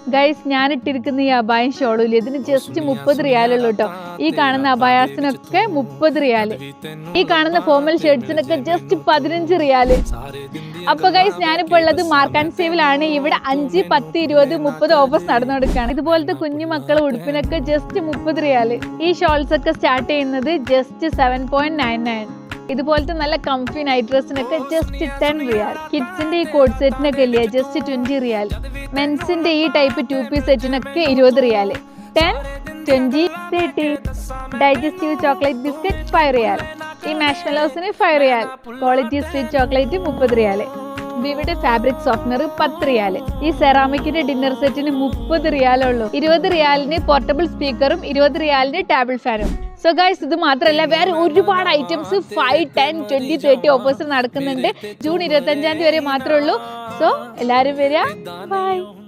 Guys, ഞാനിട്ടിരിക്കുന്ന ഈ അബായം ഷോളില്ലേ, ഇതിന് just 30 റിയാലുള്ളൂ കേട്ടോ. ഈ കാണുന്ന അബായാസിനൊക്കെ 30 റിയാല്, ഈ കാണുന്ന ഫോമൽ ഷർട്ട്സിനൊക്കെ ജസ്റ്റ് 15 റിയാല്. അപ്പൊ ഗൈസ്, ഞാനിപ്പോ ഉള്ളത് മാർക്ക് ആൻഡ് സേവിലാണ്. ഇവിടെ 5, 10, 20, 30 ഓഫേഴ്സ് നടന്നുകൊടുക്കുകയാണ്. ഇതുപോലത്തെ കുഞ്ഞു മക്കളെ ഉടുപ്പിനൊക്കെ ജസ്റ്റ് 30 റിയാല്. ഈ ഷോൾസ് ഒക്കെ സ്റ്റാർട്ട് ചെയ്യുന്നത് ജസ്റ്റ് 7.99. ഇതുപോലത്തെ നല്ല കംഫി നൈറ്റ് ഡ്രസ്സിനൊക്കെ ജസ്റ്റ് 10 റിയാൽ. കിഡ്സിന്റെ ഈ കോഡ് സെറ്റിനൊക്കെ ഇല്ലേ, ജസ്റ്റ് 20 റിയാൽ. മെൻസിന്റെ ഈ ടൈപ്പ് 2 പീസ് സെറ്റിനൊക്കെ 20 riyal. 10, 20, 30. Digestive chocolate biscuit 5 riyal. ഈ മാഷ്മെലോസിന് 5 riyal. Quality sweet chocolate 30 riyal. വിവിയുടെ ഫാബ്രിക് സോഫ്റ്റ്നർ 10 റിയാല്. ഈ സെറാമിക്കിന്റെ ഡിന്നർ സെറ്റിന് 30 റിയാലുള്ളൂ. 20 റിയാലിന് പോർട്ടബിൾ സ്പീക്കറും 20 റിയാലിന് ടേബിൾ ഫാനും. സോ ഗൈസ്, ഇത് മാത്രമല്ല വേറെ ഒരുപാട് ഐറ്റംസ് 5, 10, 20, 30 ഓഫേഴ്സ് നടക്കുന്നുണ്ട്. ജൂൺ 25 വരെ മാത്രമേ ഉള്ളൂ. സോ എല്ലാവരും വരിക. ബൈ.